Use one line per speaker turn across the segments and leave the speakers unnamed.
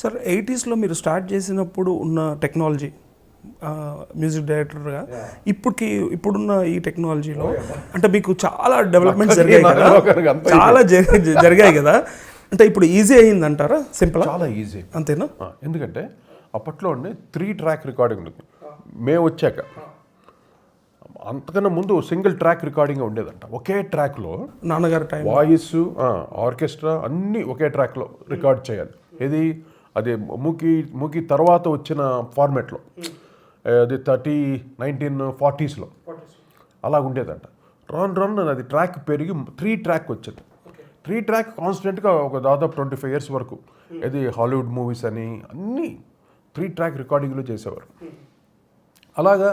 Sir 80స్లో మీరు start చేసినప్పుడు ఉన్న టెక్నాలజీ మ్యూజిక్ డైరెక్టర్గా ఇప్పుడున్న ఈ టెక్నాలజీలో అంటే మీకు చాలా డెవలప్మెంట్స్ జరిగాయి కదా, చాలా జరిగాయి కదా, అంటే ఇప్పుడు ఈజీ అయ్యిందంటారా? సింపుల్,
చాలా ఈజీ
అంతేనా?
ఎందుకంటే అప్పట్లో 3 ట్రాక్ రికార్డింగ్ ఉంది. మేము వచ్చాక అంతకన్నా ముందు సింగిల్ ట్రాక్ రికార్డింగ్ ఉండేదంట. ఒకే ట్రాక్లో
నాన్నగారు టైం
వాయిస్, ఆర్కెస్ట్రా అన్నీ ఒకే ట్రాక్లో రికార్డ్ చేయాలి. ఇది అది మూకీ తర్వాత వచ్చిన ఫార్మాట్లో, అది 1940స్లో అలా ఉండేదంట. రన్ అది ట్రాక్ పెరిగి 3 ట్రాక్ వచ్చింది. 3 ట్రాక్ కాన్స్టెంట్గా ఒక దాదాపు 25 years వరకు. ఇది హాలీవుడ్ మూవీస్ అని అన్నీ 3 ట్రాక్ రికార్డింగ్లో చేసేవారు. అలాగా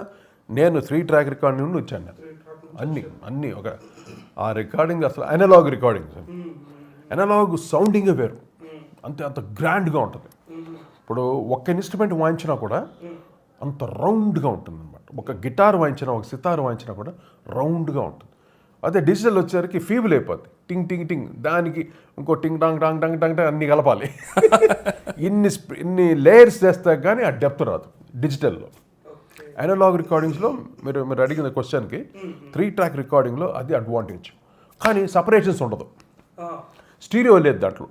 నేను 3 ట్రాక్ రికార్డింగ్ నుండి వచ్చాను. నేను అన్నీ ఒక ఆ రికార్డింగ్ అసలు అనలాగ్ రికార్డింగ్. అనలాగ్ సౌండింగే వేరు, అంత గ్రాండ్గా ఉంటుంది. ఇప్పుడు ఒక్క ఇన్స్ట్రుమెంట్ వాయించినా కూడా అంత రౌండ్గా ఉంటుంది అనమాట. ఒక గిటార్ వాయించినా, ఒక సితార్ వాయించినా కూడా రౌండ్గా ఉంటుంది. అదే డిజిటల్ వచ్చేసరికి ఫీబుల్ అయిపోద్ది. టింగ్ టింగ్ టింగ్, దానికి ఇంకో టింగ్ టాంగ్ టాంగ్ టాంగ్ టాంగ్ అన్నీ కలపాలి. ఇన్ని లేయర్స్ చేస్తే కానీ ఆ డెప్త్ రాదు డిజిటల్లో. అనలాగ్ రికార్డింగ్స్లో మీరు అడిగిన క్వశ్చన్కి 3 ట్రాక్ రికార్డింగ్లో అది అడ్వాంటేజ్. కానీ సపరేషన్స్ ఉండదు. స్టీరియో లేదు దాంట్లో.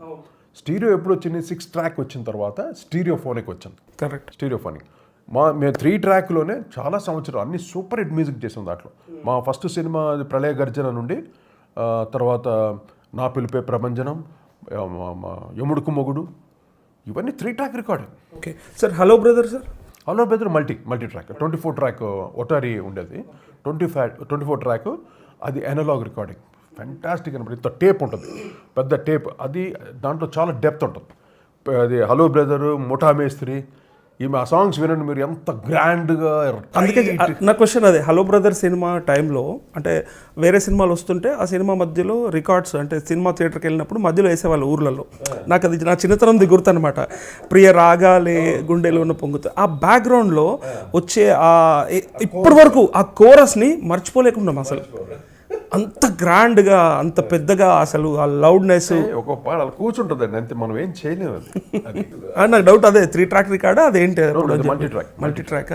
స్టీరియో ఎప్పుడు వచ్చింది? 6 ట్రాక్ వచ్చిన తర్వాత స్టీరియోఫోనిక్ వచ్చింది.
Correct,
stereophonic. మేము 3 ట్రాక్లోనే చాలా సంవత్సరాలు అన్ని సూపర్ హిట్ మ్యూజిక్ చేసాం దాంట్లో. మా ఫస్ట్ సినిమా ప్రళయ గర్జన నుండి, తర్వాత నా పిలిపే ప్రభంజనం, యముడుకు మొగుడు, ఇవన్నీ 3 track recording.
Okay sir. Hello brother sir,
hello brother multi track 24 track Otari ఉండేది. 24 ట్రాక్ అది అనలాగ్ రికార్డింగ్. ఫ్యాంటాస్టిక్ అనమాట. ఇంత టేప్ ఉంటుంది, పెద్ద టేప్. అది దాంట్లో చాలా డెప్త్ ఉంటుంది. అది హలో బ్రదరు, ముఠా మేస్త్రి, ఆ సాంగ్స్ వినండి మీరు, ఎంత గ్రాండ్గా.
అందుకే నా క్వశ్చన్ అదే. హలో బ్రదర్ సినిమా టైంలో అంటే వేరే సినిమాలు వస్తుంటే ఆ సినిమా మధ్యలో రికార్డ్స్ అంటే సినిమా థియేటర్కి వెళ్ళినప్పుడు మధ్యలో వేసేవాళ్ళు ఊర్లలో. నాకు అది నా చిన్నతనం దిగురుతు అనమాట. ప్రియ రాగాలే గుండెలో ఉన్న పొంగుతూ ఆ బ్యాక్గ్రౌండ్లో వచ్చే ఇప్పటి వరకు ఆ కోరస్ని మర్చిపోలేకున్నాం అసలు. అంత గ్రాండ్గా, అంత పెద్దగా, అసలు ఆ లౌడ్నెస్
ఒక పాట కూర్చుంటుందండి అంతే, మనం ఏం చేయలేము.
నాకు డౌట్ అదే 3 ట్రాక్ రికార్డ్ అదేంటి
మల్టీ ట్రాక్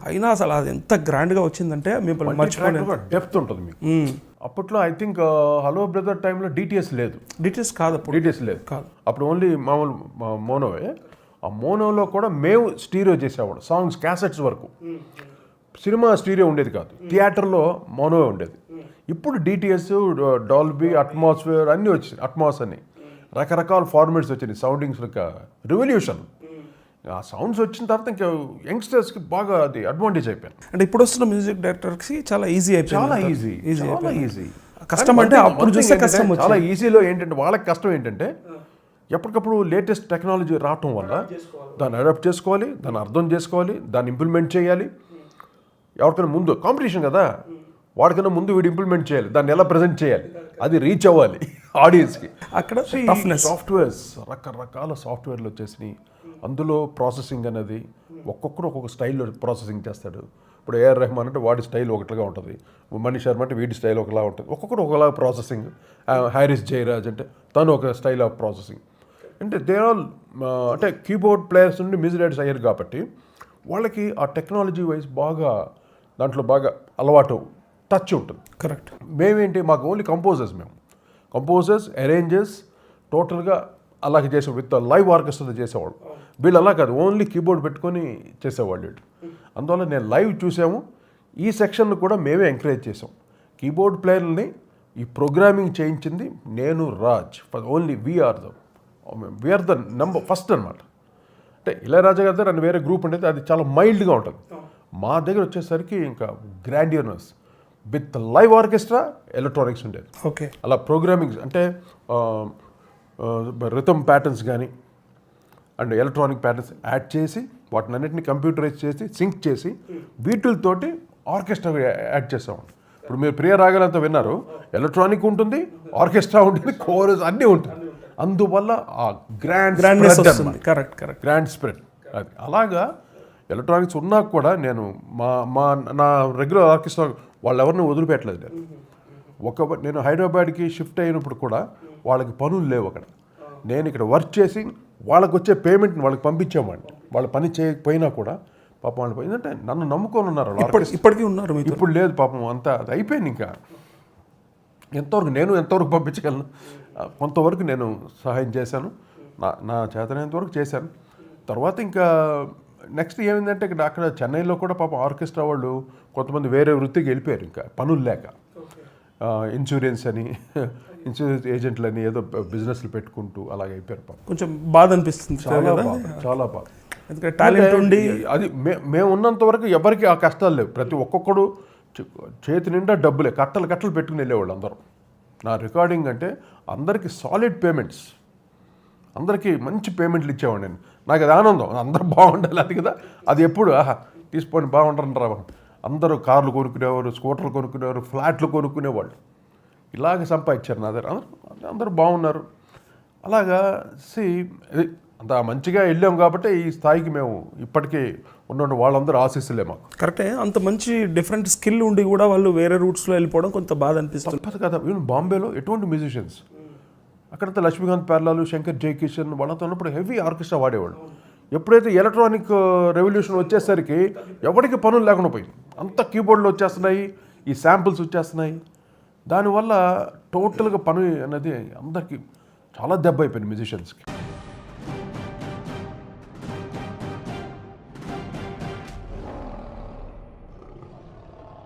అయినా అసలు అది ఎంత గ్రాండ్గా వచ్చిందంటే మిమ్మల్ని మర్చిపోలేదు.
డెప్త్ ఉంటుంది మీకు. అప్పట్లో ఐ థింక్ హలో బ్రదర్ టైంలో డిటిఎస్ లేదు.
డిటిఎస్ కాదు,
డిటిఎస్ లేదు. అప్పుడు ఓన్లీ మామూలు మోనోవే. ఆ మోనోలో కూడా మేము స్టీరియో చేసేవాడు సాంగ్స్, క్యాసెట్స్ వరకు. సినిమా స్టీరియో ఉండేది కాదు, థియేటర్లో మోనోవే ఉండేది. ఇప్పుడు డిటిఎస్, డాల్బీ, అట్మాస్ఫియర్ అన్నీ వచ్చినాయి. అట్మాస్ అని రకరకాల ఫార్మాట్స్ వచ్చినాయి. Soundings revolution. ఆ సౌండ్స్ వచ్చిన తర్వాత ఇంకా యంగ్స్టర్స్కి బాగా అది అడ్వాంటేజ్ అయిపోయింది.
అంటే ఇప్పుడు వస్తున్న మ్యూజిక్ డైరెక్టర్స్కి చాలా ఈజీ అయిపోయింది.
చాలా ఈజీ.
కష్టం అంటే అప్పుడు చూస్తే కష్టం.
చాలా ఈజీలో ఏంటంటే వాళ్ళకి కష్టం ఏంటంటే ఎప్పటికప్పుడు లేటెస్ట్ టెక్నాలజీ రావటం వల్ల దాన్ని అడాప్ట్ చేసుకోవాలి, దాన్ని అర్థం చేసుకోవాలి, దాన్ని ఇంప్లిమెంట్ చేయాలి. ఎవరికైనా ముందు కాంపిటీషన్ కదా, వాడికైనా ముందు వీడు ఇంప్లిమెంట్ చేయాలి, దాన్ని ఎలా ప్రజెంట్ చేయాలి, అది రీచ్ అవ్వాలి ఆడియన్స్కి.
అక్కడ
సాఫ్ట్వేర్స్, రకరకాల సాఫ్ట్వేర్లు వచ్చేసినాయి. అందులో ప్రాసెసింగ్ అనేది ఒక్కొక్కరు ఒక్కొక్క స్టైల్లో ప్రాసెసింగ్ చేస్తాడు. ఇప్పుడు ఏఆర్ రెహమాన్ అంటే వాడి స్టైల్ ఒకటిగా ఉంటుంది, మణి శర్మ అంటే వీడి స్టైల్ ఒకలా ఉంటుంది, ఒక్కొక్కరు ఒకలా ప్రాసెసింగ్. హారిస్ జయరాజ్ అంటే తను ఒక స్టైల్ ఆఫ్ ప్రాసెసింగ్. అంటే దే ఆల్ అంటే కీబోర్డ్ ప్లేయర్స్ నుండి మ్యూజిక్ డైరెక్టర్స్ అయ్యారు కాబట్టి వాళ్ళకి ఆ టెక్నాలజీ వైజ్ బాగా దాంట్లో బాగా అలవాటు, టచ్ ఉంటుంది.
కరెక్ట్.
మేమేంటి, మాకు ఓన్లీ కంపోజర్స్ అరేంజర్స్ టోటల్గా అలాగే చేసే విత్ లైవ్ ఆర్కెస్ట్రా చేసేవాళ్ళు. వీళ్ళు అలా కాదు, ఓన్లీ కీబోర్డ్ పెట్టుకొని చేసేవాళ్ళు. అందువల్ల నేను లైవ్ చూసాము. ఈ సెక్షన్ కూడా మేమే ఎంకరేజ్ చేసాం. కీబోర్డ్ ప్లేయర్ని ఈ ప్రోగ్రామింగ్ చేయించింది నేను, Raj. Only we are the number first అనమాట. అంటే ఇళయరాజా గారి దగ్గర వేరే గ్రూప్ ఉండేది, అది చాలా మైల్డ్గా ఉంటుంది. మా దగ్గర వచ్చేసరికి ఇంకా grandeurness with live orchestra, electronics ఉండేది.
ఓకే.
అలా ప్రోగ్రామింగ్ అంటే రిథమ్ ప్యాటర్న్స్ కానీ అండ్ ఎలక్ట్రానిక్ ప్యాటర్న్స్ యాడ్ చేసి వాటిని అన్నింటినీ కంప్యూటరైజ్ చేసి సింక్ చేసి వీటితోటి ఆర్కెస్ట్రా యాడ్ చేస్తామండి. ఇప్పుడు మీరు ప్రియ రాగాలంతా విన్నారు, ఎలక్ట్రానిక్ ఉంటుంది, ఆర్కెస్ట్రా ఉంటుంది, కోరస్ అన్నీ ఉంటుంది. అందువల్ల ఆ గ్రాండ్ స్ప్రెడ్ అది. అలాగా ఎలక్ట్రానిక్స్ ఉన్నా కూడా నేను నా రెగ్యులర్ ఆర్కెస్ట్రా వాళ్ళు ఎవరిని వదిలిపెట్టలేదు. నేను హైదరాబాద్కి షిఫ్ట్ అయినప్పుడు కూడా వాళ్ళకి పనులు లేవు అక్కడ. నేను ఇక్కడ వర్క్ చేసి వాళ్ళకి వచ్చే పేమెంట్ని వాళ్ళకి పంపించేవాడిని. వాళ్ళ పని చేయకపోయినా కూడా పాపం వాళ్ళు ఏంటంటే నన్ను నమ్ముకొని ఉన్నారు వాళ్ళు.
ఇప్పటికీ ఉన్నారు మీతో?
ఇప్పుడు లేదు పాపం, అంతా అది అయిపోయింది. ఇంకా ఎంతవరకు పంపించగలను, కొంతవరకు నేను సహాయం చేశాను, నా చేతనైనంత వరకు చేశాను. తర్వాత ఇంకా నెక్స్ట్ ఏమైందంటే అక్కడ చెన్నైలో కూడా పాపం ఆర్కెస్ట్రా వాళ్ళు కొంతమంది వేరే వృత్తికి వెళ్ళిపోయారు, ఇంకా పనులు లేక. ఇన్సూరెన్స్ ఏజెంట్లని ఏదో బిజినెస్లు పెట్టుకుంటూ అలాగే అయిపోయారు పాపం.
కొంచెం బాధ అనిపిస్తుంది.
చాలా బాధ.
ఎందుకంటే టాలెంట్ ఉండి
అది మేము ఉన్నంత వరకు ఎవరికి ఆ కష్టాలు లేవు. ప్రతి ఒక్కొక్కడు చేతి నిండా డబ్బులే, కట్టలు పెట్టుకుని వెళ్ళేవాళ్ళు అందరూ. నా రికార్డింగ్ అంటే అందరికీ సాలిడ్ పేమెంట్స్, అందరికీ మంచి పేమెంట్లు ఇచ్చేవాడు నేను. నాకు అది ఆనందం, అందరూ బాగుండాలి అది కదా. అది ఎప్పుడు తీసుకోండి బాగుంటారంటారా, అందరూ కార్లు కొనుక్కునేవారు, స్కూటర్లు కొనుక్కునేవారు, ఫ్లాట్లు కొనుక్కునేవాళ్ళు. ఇలాగ సంపాదించారు నా దగ్గర. అందరూ బాగున్నారు. అలాగా అంత మంచిగా వెళ్ళాం కాబట్టి ఈ స్థాయికి మేము ఇప్పటికీ ఉన్న వాళ్ళందరూ ఆశీస్సులే మాకు.
కరెక్టే. అంత మంచి డిఫరెంట్ స్కిల్ ఉండి కూడా వాళ్ళు వేరే రూట్స్లో వెళ్ళిపోవడం కొంత బాధ అనిపిస్తుంది.
తప్పదు కదా. ఈవెన్ బాంబేలో ఎటువంటి మ్యూజిషియన్స్, అక్కడంతా లక్ష్మీకాంత్ పేర్లాలు, శంకర్ జయకిషన్ వాళ్ళతో ఉన్నప్పుడు హెవీ ఆర్కెస్ట్రా వాడేవాళ్ళు. ఎప్పుడైతే ఎలక్ట్రానిక్ రెవల్యూషన్ వచ్చేసరికి ఎవరికి పనులు లేకుండా పోయింది. అంత కీబోర్డ్లు వచ్చేస్తున్నాయి, ఈ శాంపిల్స్ వచ్చేస్తున్నాయి. దానివల్ల టోటల్గా పని అనేది అందరికీ చాలా దెబ్బ అయిపోయింది మ్యూజిషియన్స్కి.